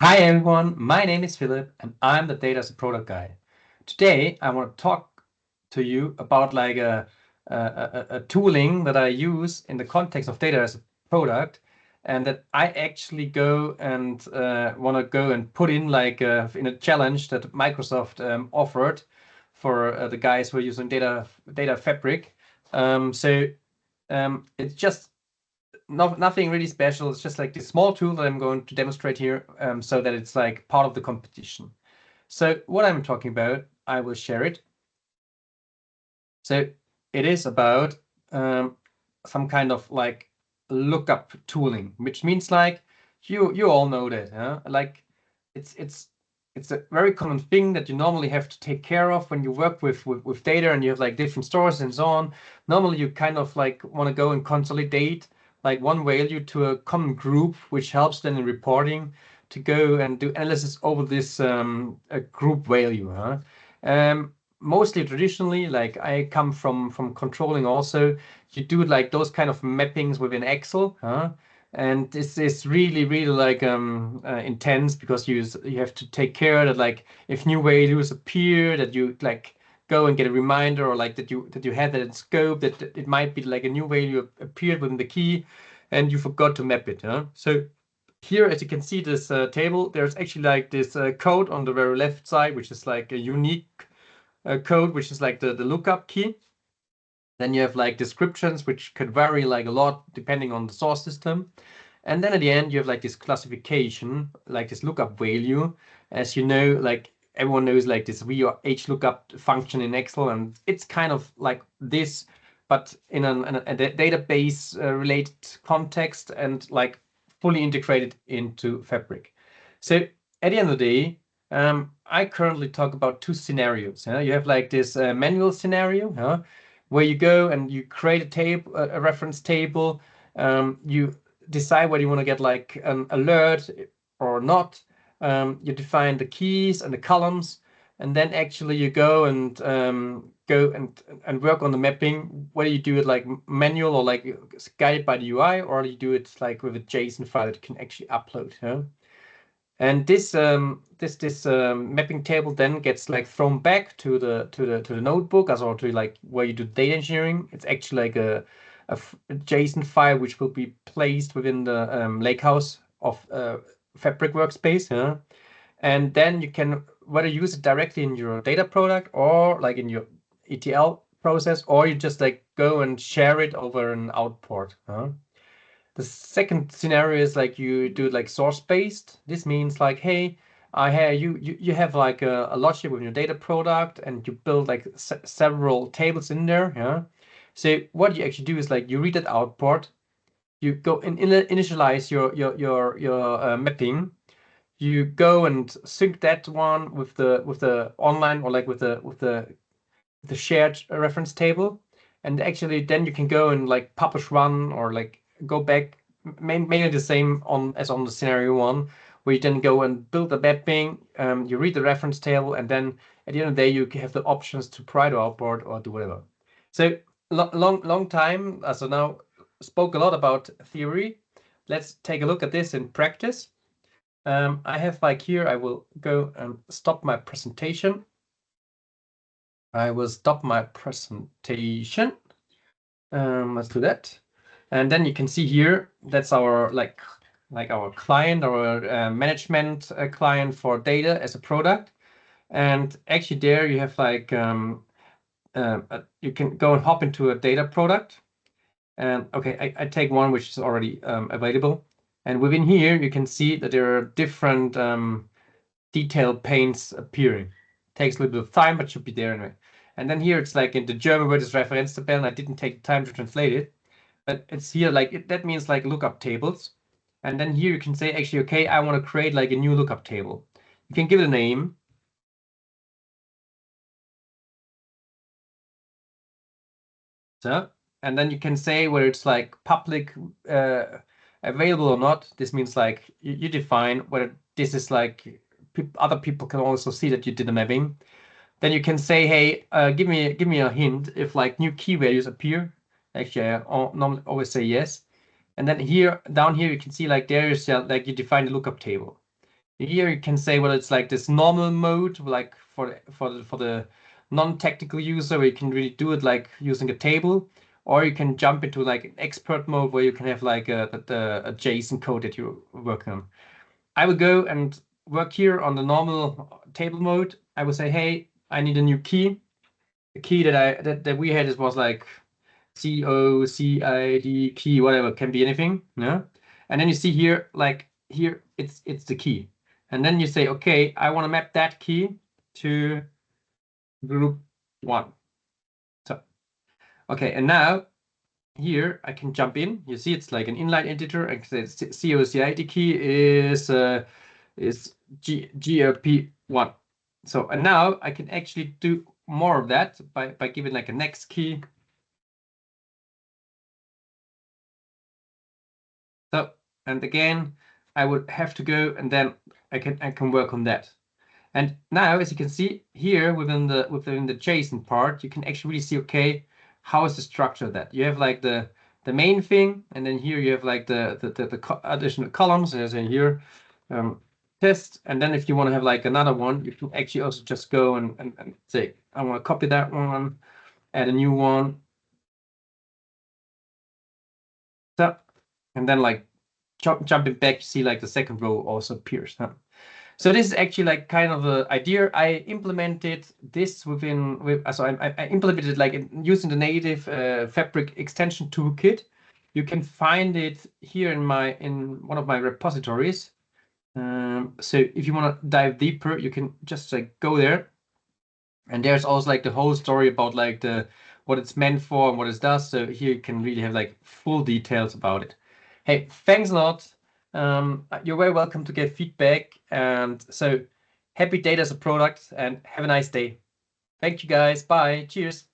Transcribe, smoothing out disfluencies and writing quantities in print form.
Hi everyone, my name is Philip and I'm the Data as a Product Guy. Today I want to talk to you about like a tooling that I use in the context of data as a product, and that I actually go and want to go and put in like in a challenge that Microsoft offered for the guys who are using data fabric. It's just nothing really special. It's just like this small tool that I'm going to demonstrate here, so that it's like part of the competition. So what I'm talking about, I will share it. So it is about some kind of like lookup tooling, which means like you all know that, huh? Like it's a very common thing that you normally have to take care of when you work with data and you have like different stores and so on. Normally you kind of like want to go and consolidate like one value to a common group, which helps then in reporting to go and do analysis over this a group value, huh? Mostly traditionally, like I come from controlling also, you do like those kind of mappings within Excel, huh? And this is really like intense, because you have to take care that like if new values appear, that you like go and get a reminder, or like that you had that in scope, that it might be like a new value appeared within the key and you forgot to map it, huh? So here, as you can see, this table, there's actually like this code on the very left side, which is like a unique code, which is like the lookup key. Then you have like descriptions, which could vary like a lot depending on the source system. And then at the end, you have like this classification, like this lookup value. As you know, like everyone knows like this V or H lookup function in Excel, and it's kind of like this, but in a database related context, and like fully integrated into Fabric. So at the end of the day, I currently talk about two scenarios. You have like this manual scenario, where you go and you create a table, a reference table. You decide whether you want to get like an alert or not. You define the keys and the columns, and then actually you go and work on the mapping. Whether you do it like manual or like guided by the UI, or you do it like with a JSON file that you can actually upload. And this mapping table then gets like thrown back to the notebook, as or to like where you do data engineering. It's actually like a JSON file which will be placed within the lakehouse of Fabric workspace. And then you can whether use it directly in your data product or like in your ETL process, or you just like go and share it over an outport. The second scenario is like you do it like source based. This means like, hey, you have like a logic with your data product, and you build like several tables in there. So what you actually do is like you read that output, you go and initialize your mapping. You go and sync that one with the online, or like with the shared reference table, and actually then you can go and like publish run, or like go back, mainly the same on as on the scenario one, where you then go and build the mapping. You read the reference table, and then at the end of the day you have the options to provide or outboard or do whatever. So long time. So now spoke a lot about theory. Let's take a look at this in practice. I have like here, I will go and stop my presentation. I will stop my presentation. Let's do that. And then you can see here, that's our like our client, our management client for data as a product. And actually there you have like, you can go and hop into a data product. And okay, I take one which is already available. And within here, you can see that there are different detail panes appearing. Takes a little bit of time, but should be there anyway. And then here it's like in the German word is Referenztabellen, and I didn't take time to translate it, but it's here like that means like lookup tables. And then here you can say actually, okay, I want to create like a new lookup table. You can give it a name. So, and then you can say whether it's like public available or not. This means like you define whether this is like other people can also see that you did the mapping. Then you can say, hey, give me a hint if like new key values appear. Actually, I normally always say yes. And then here down here you can see like there is like you define the lookup table. Here you can say, well, it's like this normal mode, like for the non-technical user, where you can really do it like using a table, or you can jump into like an expert mode where you can have like a JSON code that you're working on. I would go and work here on the normal table mode. I would say, hey, I need a new key. The key that we had was like COCID key, whatever, can be anything. Yeah. And then you see here, like here, it's the key. And then you say, okay, I want to map that key to group one. So, okay, and now here I can jump in. You see, it's like an inline editor. And the COCID key is GRP1. So, and now I can actually do more of that by giving like a next key. So, and again, I would have to go and then I can work on that. And now, as you can see here within the JSON part, you can actually really see, okay, how is the structure of that? You have like the main thing, and then here you have like the additional columns, as in here, test. And then if you want to have like another one, you can actually also just go and say, I want to copy that one, add a new one. So, and then like jumping back, you see like the second row also appears. Huh? So this is actually like kind of the idea. I implemented this so I implemented like using the native Fabric extension toolkit. You can find it here in one of my repositories. So if you want to dive deeper, you can just like go there. And there's also like the whole story about like what it's meant for and what it does. So here you can really have like full details about it. Hey, thanks a lot. You're very welcome to get feedback. And so happy data as a product and have a nice day. Thank you guys. Bye. Cheers.